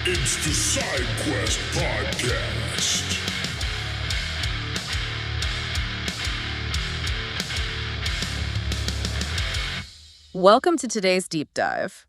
It's the Side Quest Podcast. Welcome to today's deep dive.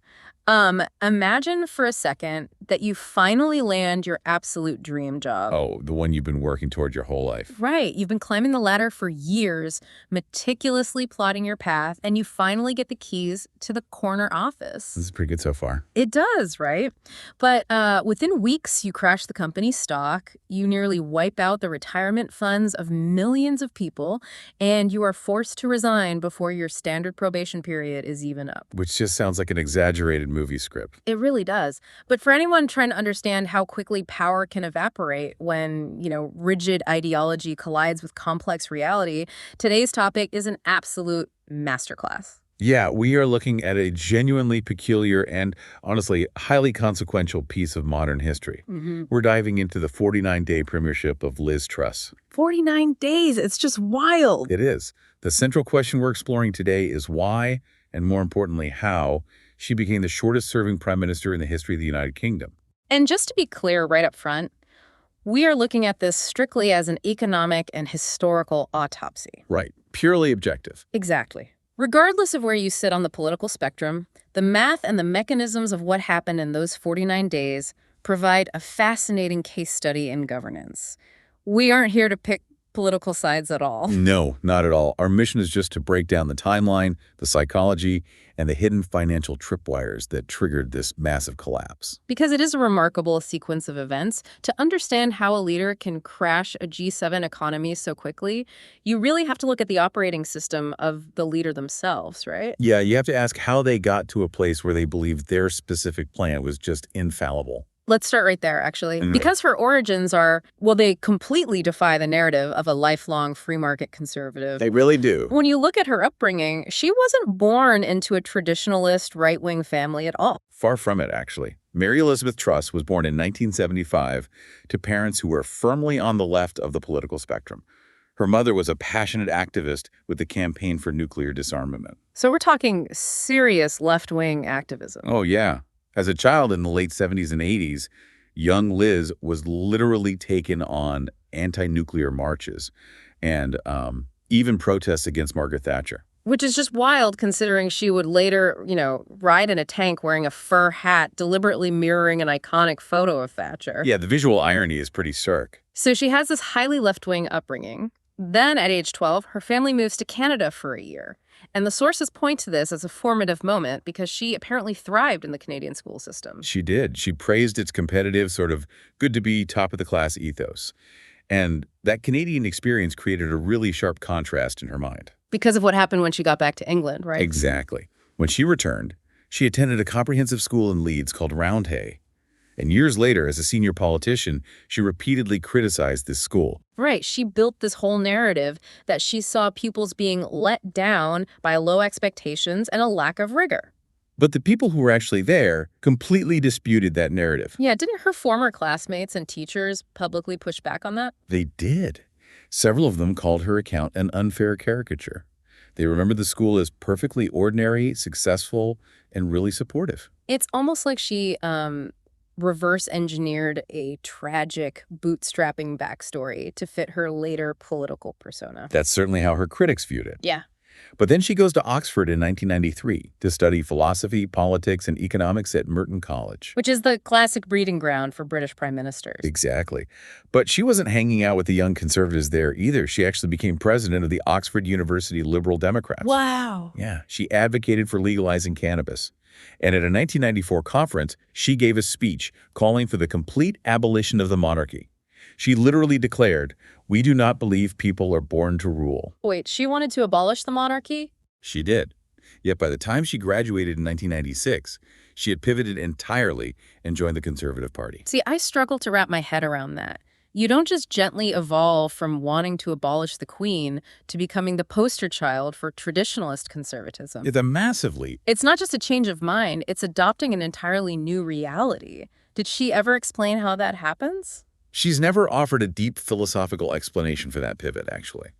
Imagine for a second that you finally land your absolute dream job. Oh, the one you've been working toward your whole life. Right. You've been climbing the ladder for years, meticulously plotting your path, and you finally get the keys to the corner office. This is pretty good so far. It does, right? But within weeks, you crash the company's stock, you nearly wipe out the retirement funds of millions of people, and you are forced to resign before your standard probation period is even up. Which just sounds like an exaggerated movie script. It really does. But for anyone trying to understand how quickly power can evaporate when, rigid ideology collides with complex reality, today's topic is an absolute masterclass. Yeah, we are looking at a genuinely peculiar and, honestly, highly consequential piece of modern history. We're diving into the 49-day premiership of Liz Truss. 49 days. It's just wild. It is. The central question we're exploring today is why, and more importantly, how, she became the shortest-serving prime minister in the history of the United Kingdom. And just to be clear right up front, we are looking at this strictly as an economic and historical autopsy. Right. Purely objective. Exactly. Regardless of where you sit on the political spectrum, the math and the mechanisms of what happened in those 49 days provide a fascinating case study in governance. We aren't here to pick political sides at all. No, not at all. Our mission is just to break down the timeline, the psychology, and the hidden financial tripwires that triggered this massive collapse. Because it is a remarkable sequence of events. To understand how a leader can crash a G7 economy so quickly, you really have to look at the operating system of the leader themselves, right? Yeah, you have to ask how they got to a place where they believed their specific plan was just infallible. Let's start right there, actually. Because her origins are, they completely defy the narrative of a lifelong free market conservative. They really do. When you look at her upbringing, she wasn't born into a traditionalist right-wing family at all. Far from it, actually. Mary Elizabeth Truss was born in 1975 to parents who were firmly on the left of the political spectrum. Her mother was a passionate activist with the campaign for nuclear disarmament. So we're talking serious left-wing activism. Oh, yeah. As a child in the late 70s and 80s, young Liz was literally taken on anti-nuclear marches and even protests against Margaret Thatcher. Which is just wild considering she would later, ride in a tank wearing a fur hat, deliberately mirroring an iconic photo of Thatcher. Yeah, the visual irony is pretty stark. So she has this highly left-wing upbringing. Then at age 12, her family moves to Canada for a year. And the sources point to this as a formative moment because she apparently thrived in the Canadian school system. She did. She praised its competitive, sort of good-to-be, top-of-the-class ethos. And that Canadian experience created a really sharp contrast in her mind. Because of what happened when she got back to England, right? Exactly. When she returned, she attended a comprehensive school in Leeds called Roundhay. And years later, as a senior politician, she repeatedly criticized this school. Right. She built this whole narrative that she saw pupils being let down by low expectations and a lack of rigor. But the people who were actually there completely disputed that narrative. Yeah, didn't her former classmates and teachers publicly push back on that? They did. Several of them called her account an unfair caricature. They remembered the school as perfectly ordinary, successful, and really supportive. It's almost like she reverse engineered a tragic bootstrapping backstory to fit her later political persona. That's certainly how her critics viewed it. Yeah. But then she goes to Oxford in 1993 to study philosophy, politics, and economics at Merton College. Which is the classic breeding ground for British prime ministers. Exactly. But she wasn't hanging out with the young conservatives there either. She actually became president of the Oxford University Liberal Democrats. Wow. Yeah, she advocated for legalizing cannabis. And at a 1994 conference, she gave a speech calling for the complete abolition of the monarchy. She literally declared, "We do not believe people are born to rule." Wait, she wanted to abolish the monarchy? She did. Yet by the time she graduated in 1996, she had pivoted entirely and joined the Conservative Party. See, I struggle to wrap my head around that. You don't just gently evolve from wanting to abolish the Queen to becoming the poster child for traditionalist conservatism. It's a massively. It's not just a change of mind, it's adopting an entirely new reality. Did she ever explain how that happens? She's never offered a deep philosophical explanation for that pivot, actually.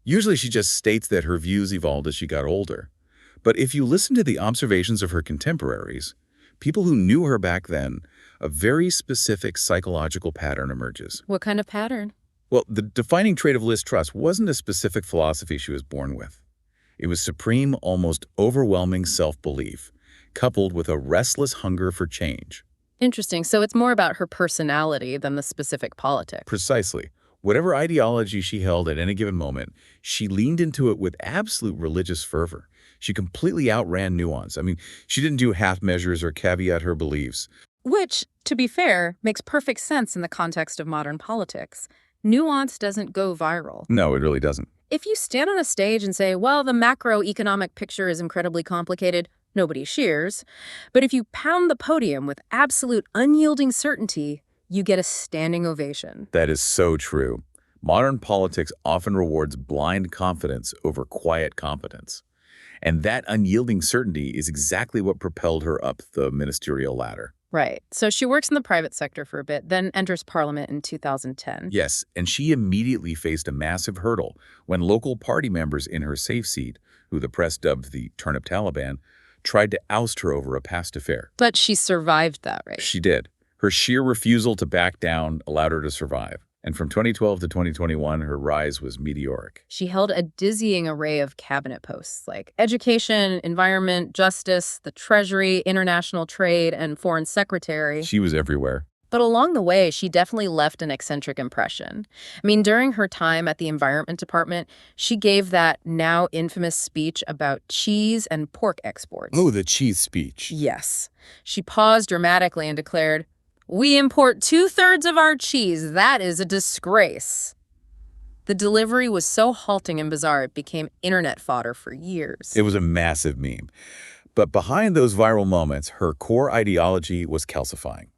Usually she just states that her views evolved as she got older. But if you listen to the observations of her contemporaries, People who knew her back then, a very specific psychological pattern emerges. What kind of pattern? Well, the defining trait of Liz Truss wasn't a specific philosophy she was born with. It was supreme, almost overwhelming self-belief, coupled with a restless hunger for change. Interesting. So it's more about her personality than the specific politics. Precisely. Whatever ideology she held at any given moment, she leaned into it with absolute religious fervor. She completely outran nuance. I mean, she didn't do half measures or caveat her beliefs. Which, to be fair, makes perfect sense in the context of modern politics. Nuance doesn't go viral. No, it really doesn't. If you stand on a stage and say, well, the macroeconomic picture is incredibly complicated, nobody cheers. But if you pound the podium with absolute unyielding certainty, you get a standing ovation. That is so true. Modern politics often rewards blind confidence over quiet competence. And that unyielding certainty is exactly what propelled her up the ministerial ladder. Right. So she works in the private sector for a bit, then enters parliament in 2010. Yes, and she immediately faced a massive hurdle when local party members in her safe seat, who the press dubbed the turnip Taliban, tried to oust her over a past affair. But she survived that, right? She did. Her sheer refusal to back down allowed her to survive. And from 2012 to 2021, her rise was meteoric. She held a dizzying array of cabinet posts like education, environment, justice, the treasury, international trade, and foreign secretary. She was everywhere. But along the way, she definitely left an eccentric impression. I mean, during her time at the Environment Department, she gave that now infamous speech about cheese and pork exports. Oh, the cheese speech. Yes. She paused dramatically and declared, "We import 2/3 of our cheese. That is a disgrace." The delivery was so halting and bizarre, it became internet fodder for years. It was a massive meme. But behind those viral moments, her core ideology was calcifying.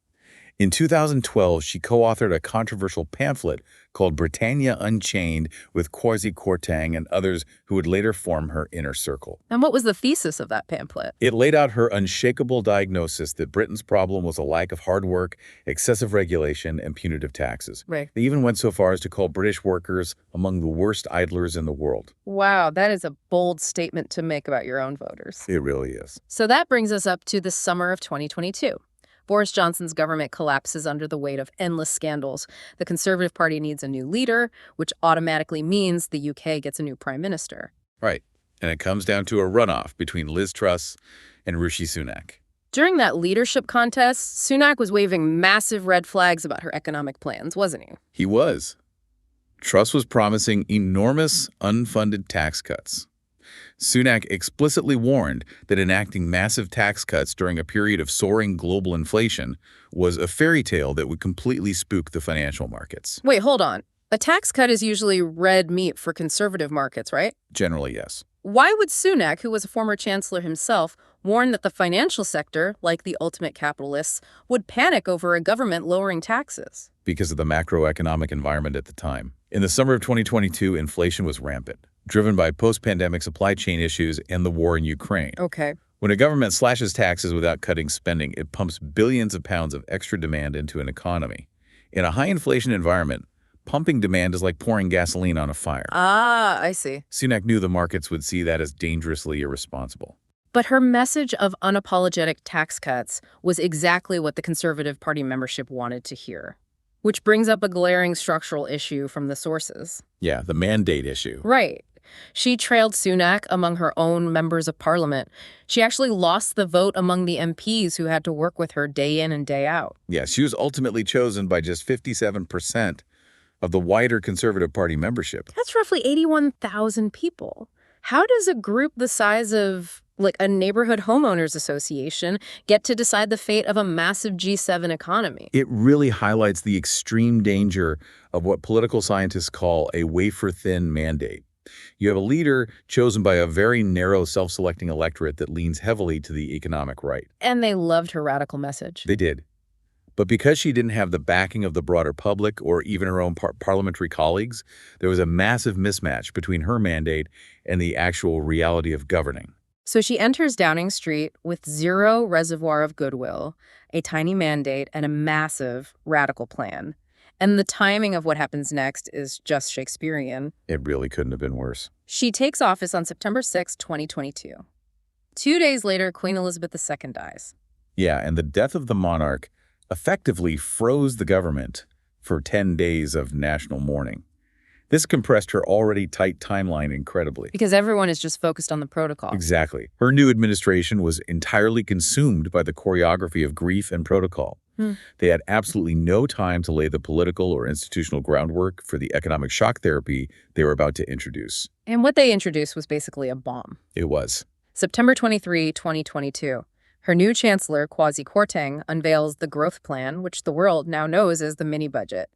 In 2012, she co-authored a controversial pamphlet called Britannia Unchained with Kwasi Kwarteng and others who would later form her inner circle. And what was the thesis of that pamphlet? It laid out her unshakable diagnosis that Britain's problem was a lack of hard work, excessive regulation, and punitive taxes. Right. They even went so far as to call British workers among the worst idlers in the world. Wow, that is a bold statement to make about your own voters. It really is. So that brings us up to the summer of 2022. Boris Johnson's government collapses under the weight of endless scandals. The Conservative Party needs a new leader, which automatically means the UK gets a new prime minister. Right. And it comes down to a runoff between Liz Truss and Rishi Sunak. During that leadership contest, Sunak was waving massive red flags about her economic plans, wasn't he? He was. Truss was promising enormous unfunded tax cuts. Sunak explicitly warned that enacting massive tax cuts during a period of soaring global inflation was a fairy tale that would completely spook the financial markets. Wait, hold on. A tax cut is usually red meat for conservative markets, right? Generally, yes. Why would Sunak, who was a former chancellor himself, warn that the financial sector, like the ultimate capitalists, would panic over a government lowering taxes? Because of the macroeconomic environment at the time. In the summer of 2022, inflation was rampant, driven by post-pandemic supply chain issues and the war in Ukraine. Okay. When a government slashes taxes without cutting spending, it pumps billions of pounds of extra demand into an economy. In a high-inflation environment, pumping demand is like pouring gasoline on a fire. Ah, I see. Sunak knew the markets would see that as dangerously irresponsible. But her message of unapologetic tax cuts was exactly what the Conservative Party membership wanted to hear. Which brings up a glaring structural issue from the sources. Yeah, the mandate issue. Right. She trailed Sunak among her own members of parliament. She actually lost the vote among the MPs who had to work with her day in and day out. Yeah, she was ultimately chosen by just 57% of the wider Conservative Party membership. That's roughly 81,000 people. How does a group the size of, like, a neighborhood homeowners association get to decide the fate of a massive G7 economy? It really highlights the extreme danger of what political scientists call a wafer-thin mandate. You have a leader chosen by a very narrow self-selecting electorate that leans heavily to the economic right. And they loved her radical message. They did. But because she didn't have the backing of the broader public or even her own parliamentary colleagues, there was a massive mismatch between her mandate and the actual reality of governing. So she enters Downing Street with zero reservoir of goodwill, a tiny mandate, and a massive radical plan. And the timing of what happens next is just Shakespearean. It really couldn't have been worse. She takes office on September 6, 2022. 2 days later, Queen Elizabeth II dies. Yeah, and the death of the monarch effectively froze the government for 10 days of national mourning. This compressed her already tight timeline incredibly. Because everyone is just focused on the protocol. Exactly. Her new administration was entirely consumed by the choreography of grief and protocol. They had absolutely no time to lay the political or institutional groundwork for the economic shock therapy they were about to introduce. And what they introduced was basically a bomb. It was. September 23, 2022. Her new chancellor, Kwasi Kwarteng, unveils the growth plan, which the world now knows as the mini-budget.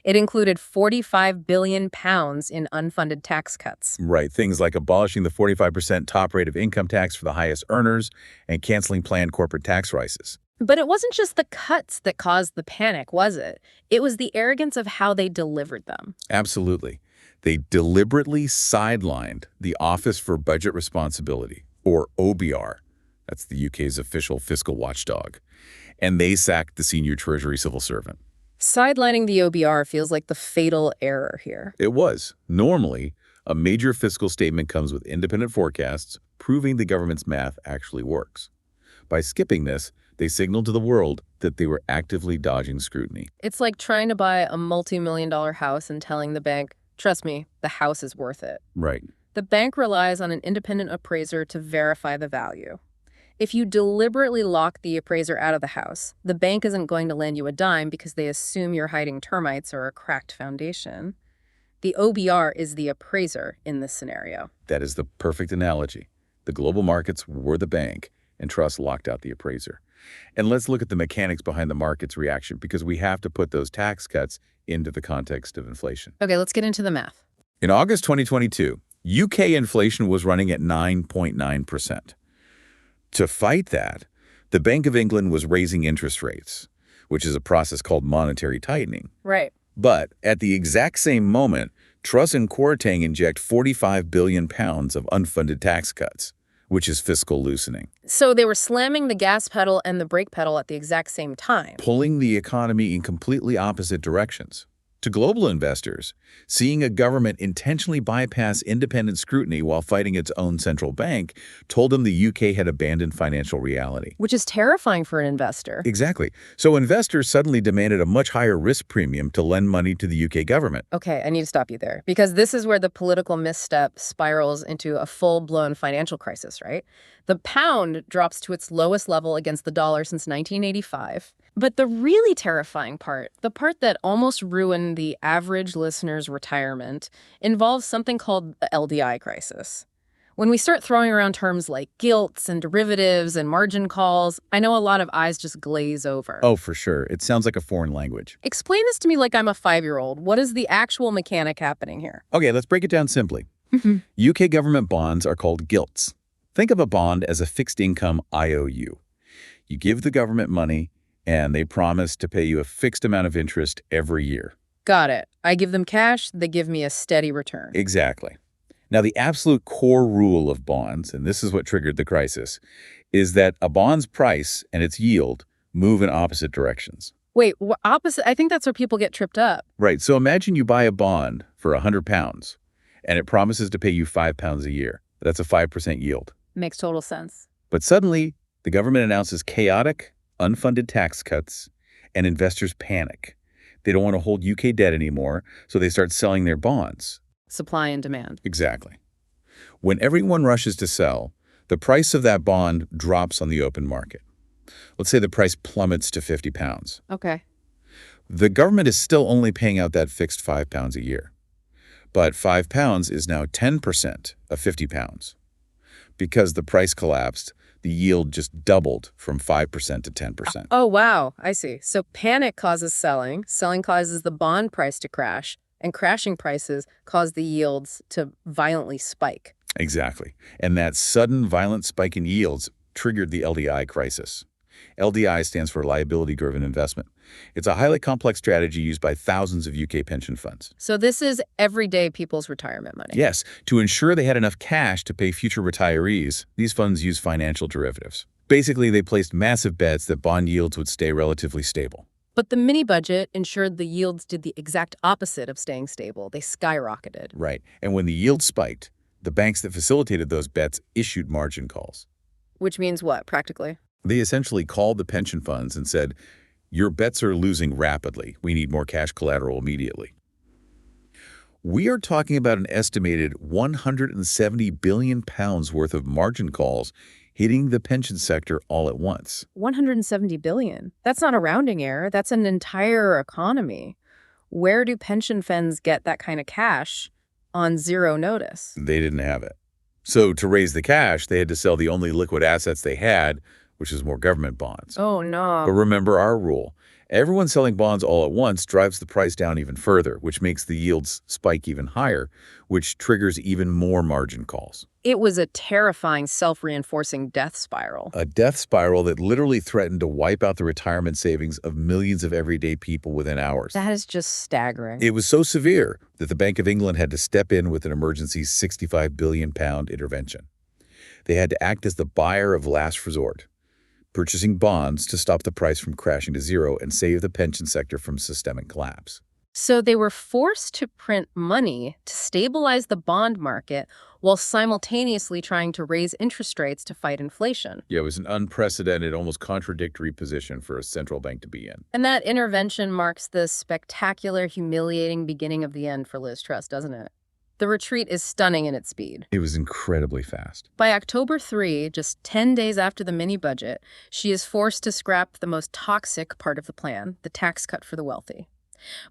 It included £45 billion in unfunded tax cuts. Right, things like abolishing the 45% top rate of income tax for the highest earners and canceling planned corporate tax rises. But it wasn't just the cuts that caused the panic, was it? It was the arrogance of how they delivered them. Absolutely. They deliberately sidelined the Office for Budget Responsibility, or OBR. That's the UK's official fiscal watchdog. And they sacked the senior Treasury civil servant. Sidelining the OBR feels like the fatal error here. It was. Normally, a major fiscal statement comes with independent forecasts proving the government's math actually works. By skipping this, they signaled to the world that they were actively dodging scrutiny. It's like trying to buy a multi-million-dollar house and telling the bank, trust me, the house is worth it. Right. The bank relies on an independent appraiser to verify the value. If you deliberately lock the appraiser out of the house, the bank isn't going to lend you a dime because they assume you're hiding termites or a cracked foundation. The OBR is the appraiser in this scenario. That is the perfect analogy. The global markets were the bank, and Truss locked out the appraiser. And let's look at the mechanics behind the market's reaction, because we have to put those tax cuts into the context of inflation. Okay, let's get into the math. In August 2022, UK inflation was running at 9.9%. To fight that, the Bank of England was raising interest rates, which is a process called monetary tightening. Right. But at the exact same moment, Truss and Kwarteng inject £45 billion of unfunded tax cuts, which is fiscal loosening. So they were slamming the gas pedal and the brake pedal at the exact same time. Pulling the economy in completely opposite directions. To global investors, seeing a government intentionally bypass independent scrutiny while fighting its own central bank told them the UK had abandoned financial reality. Which is terrifying for an investor. Exactly. So investors suddenly demanded a much higher risk premium to lend money to the UK government. Okay, I need to stop you there, because this is where the political misstep spirals into a full-blown financial crisis, right? The pound drops to its lowest level against the dollar since 1985. But the really terrifying part, the part that almost ruined the average listener's retirement, involves something called the LDI crisis. When we start throwing around terms like gilts and derivatives and margin calls, I know a lot of eyes just glaze over. Oh, for sure. It sounds like a foreign language. Explain this to me like I'm a 5-year-old. What is the actual mechanic happening here? Okay, let's break it down simply. UK government bonds are called gilts. Think of a bond as a fixed income IOU. You give the government money, and they promise to pay you a fixed amount of interest every year. Got it. I give them cash, they give me a steady return. Exactly. Now, the absolute core rule of bonds, and this is what triggered the crisis, is that a bond's price and its yield move in opposite directions. Wait, opposite? I think that's where people get tripped up. Right. So imagine you buy a bond for £100, and it promises to pay you £5 a year. That's a 5% yield. Makes total sense. But suddenly, the government announces chaotic, unfunded tax cuts, and investors panic. They don't want to hold UK debt anymore, so they start selling their bonds. Supply and demand. Exactly. When everyone rushes to sell, the price of that bond drops on the open market. Let's say the price plummets to £50. Okay. The government is still only paying out that fixed £5 a year. But £5 is now 10% of £50. Because the price collapsed, the yield just doubled from 5% to 10%. Oh, wow. I see. So panic causes selling. Selling causes the bond price to crash. And crashing prices cause the yields to violently spike. Exactly. And that sudden violent spike in yields triggered the LDI crisis. LDI stands for liability-driven investment. It's a highly complex strategy used by thousands of UK pension funds. So this is everyday people's retirement money. Yes. To ensure they had enough cash to pay future retirees, these funds used financial derivatives. Basically, they placed massive bets that bond yields would stay relatively stable. But the mini-budget ensured the yields did the exact opposite of staying stable. They skyrocketed. Right. And when the yield spiked, the banks that facilitated those bets issued margin calls. Which means what, practically? They essentially called the pension funds and said, your bets are losing rapidly. We need more cash collateral immediately. We are talking about an estimated 170 billion pounds worth of margin calls hitting the pension sector all at once. 170 billion. That's not a rounding error. That's an entire economy. Where do pension funds get that kind of cash on zero notice? They didn't have it. So to raise the cash, they had to sell the only liquid assets they had, which is more government bonds. Oh, no. But remember our rule. Everyone selling bonds all at once drives the price down even further, which makes the yields spike even higher, which triggers even more margin calls. It was a terrifying self-reinforcing death spiral. A death spiral that literally threatened to wipe out the retirement savings of millions of everyday people within hours. That is just staggering. It was so severe that the Bank of England had to step in with an emergency £65 billion intervention. They had to act as the buyer of last resort, purchasing bonds to stop the price from crashing to zero and save the pension sector from systemic collapse. So they were forced to print money to stabilize the bond market while simultaneously trying to raise interest rates to fight inflation. Yeah, it was an unprecedented, almost contradictory position for a central bank to be in. And that intervention marks the spectacular, humiliating beginning of the end for Liz Truss, doesn't it? The retreat is stunning in its speed. It was incredibly fast. By October 3, just 10 days after the mini-budget, she is forced to scrap the most toxic part of the plan, the tax cut for the wealthy.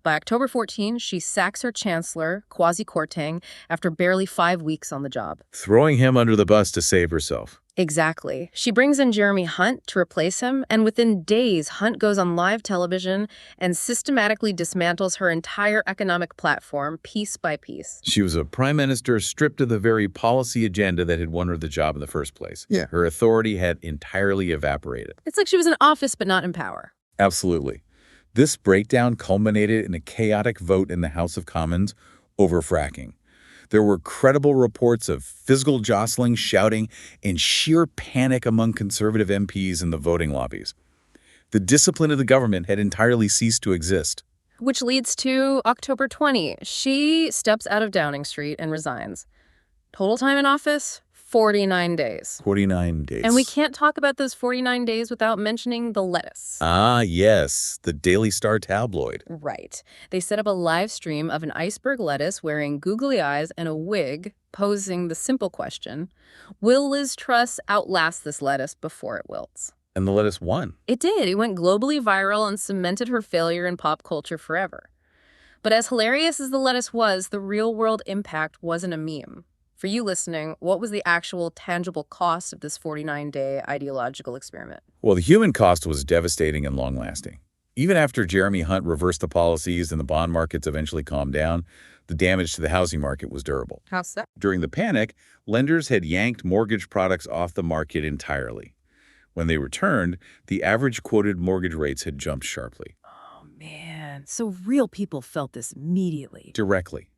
By October 14, she sacks her chancellor, Kwasi Kwarteng, after barely 5 weeks on the job. Throwing him under the bus to save herself. Exactly. She brings in Jeremy Hunt to replace him, and within days, Hunt goes on live television and systematically dismantles her entire economic platform piece by piece. She was a prime minister stripped of the very policy agenda that had won her the job in the first place. Yeah. Her authority had entirely evaporated. It's like she was in office but not in power. Absolutely. This breakdown culminated in a chaotic vote in the House of Commons over fracking. There were credible reports of physical jostling, shouting, and sheer panic among conservative MPs in the voting lobbies. The discipline of the government had entirely ceased to exist. Which leads to October 20. She steps out of Downing Street and resigns. Total time in office, 49 days. 49 days. And we can't talk about those 49 days without mentioning the lettuce. Ah, yes, the Daily Star tabloid. Right. They set up a live stream of an iceberg lettuce wearing googly eyes and a wig, posing the simple question, will Liz Truss outlast this lettuce before it wilts? And the lettuce won. It did. It went globally viral and cemented her failure in pop culture forever. But as hilarious as the lettuce was, the real-world impact wasn't a meme. For you listening, what was the actual tangible cost of this 49-day ideological experiment? Well, the human cost was devastating and long-lasting. Even after Jeremy Hunt reversed the policies and the bond markets eventually calmed down, the damage to the housing market was durable. How so? During the panic, lenders had yanked mortgage products off the market entirely. When they returned, the average quoted mortgage rates had jumped sharply. Oh, man. So real people felt this immediately. Directly.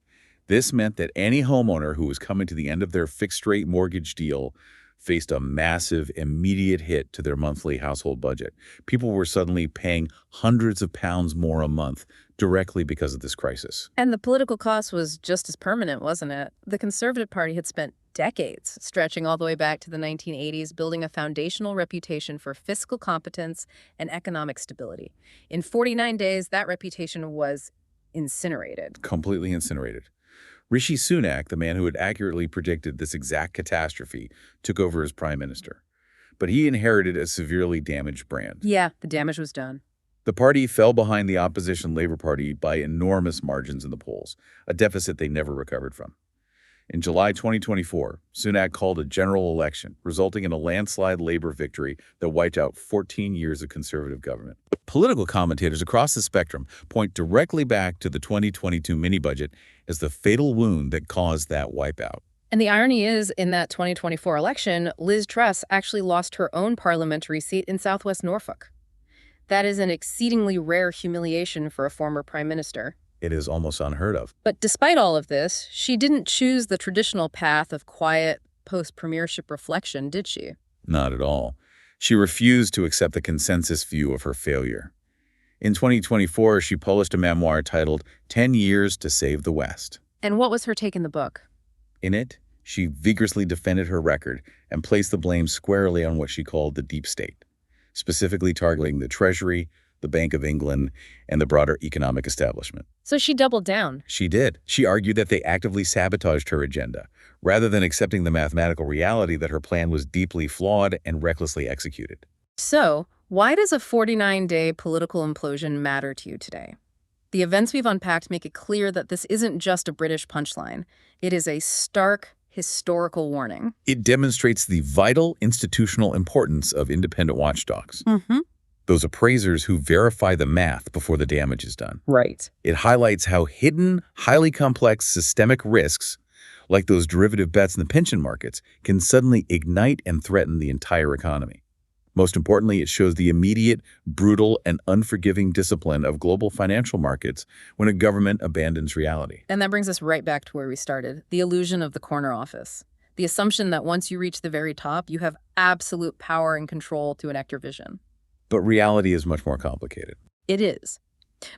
This meant that any homeowner who was coming to the end of their fixed-rate mortgage deal faced a massive, immediate hit to their monthly household budget. People were suddenly paying hundreds of pounds more a month directly because of this crisis. And the political cost was just as permanent, wasn't it? The Conservative Party had spent decades, stretching all the way back to the 1980s, building a foundational reputation for fiscal competence and economic stability. In 49 days, that reputation was incinerated. Completely incinerated. Rishi Sunak, the man who had accurately predicted this exact catastrophe, took over as prime minister. But he inherited a severely damaged brand. Yeah, the damage was done. The party fell behind the opposition Labour Party by enormous margins in the polls, a deficit they never recovered from. In July 2024, Sunak called a general election, resulting in a landslide Labour victory that wiped out 14 years of Conservative government. Political commentators across the spectrum point directly back to the 2022 mini-budget as the fatal wound that caused that wipeout. And the irony is, in that 2024 election, Liz Truss actually lost her own parliamentary seat in southwest Norfolk. That is an exceedingly rare humiliation for a former prime minister. It is almost unheard of. But despite all of this, she didn't choose the traditional path of quiet post-premiership reflection, did she? Not at all. She refused to accept the consensus view of her failure. In 2024, she published a memoir titled 10 Years to Save the West. And what was her take in the book? In it, she vigorously defended her record and placed the blame squarely on what she called the deep state. specifically targeting the Treasury, the Bank of England, and the broader economic establishment. So she doubled down. She did. She argued that they actively sabotaged her agenda, rather than accepting the mathematical reality that her plan was deeply flawed and recklessly executed. So, why does a 49-day political implosion matter to you today? The events we've unpacked make it clear that this isn't just a British punchline. It is a stark, historical warning. It demonstrates the vital institutional importance of independent watchdogs. Mm-hmm. Those appraisers who verify the math before the damage is done. Right. It highlights how hidden, highly complex systemic risks, like those derivative bets in the pension markets, can suddenly ignite and threaten the entire economy. Most importantly, it shows the immediate, brutal, and unforgiving discipline of global financial markets when a government abandons reality. And that brings us right back to where we started, the illusion of the corner office. The assumption that once you reach the very top, you have absolute power and control to enact your vision. But reality is much more complicated. It is.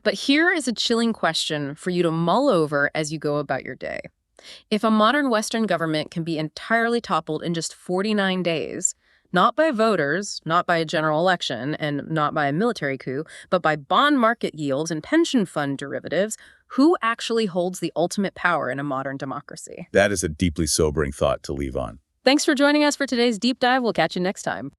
But here is a chilling question for you to mull over as you go about your day. If a modern Western government can be entirely toppled in just 49 days, not by voters, not by a general election, and not by a military coup, but by bond market yields and pension fund derivatives, who actually holds the ultimate power in a modern democracy? That is a deeply sobering thought to leave on. Thanks for joining us for today's deep dive. We'll catch you next time.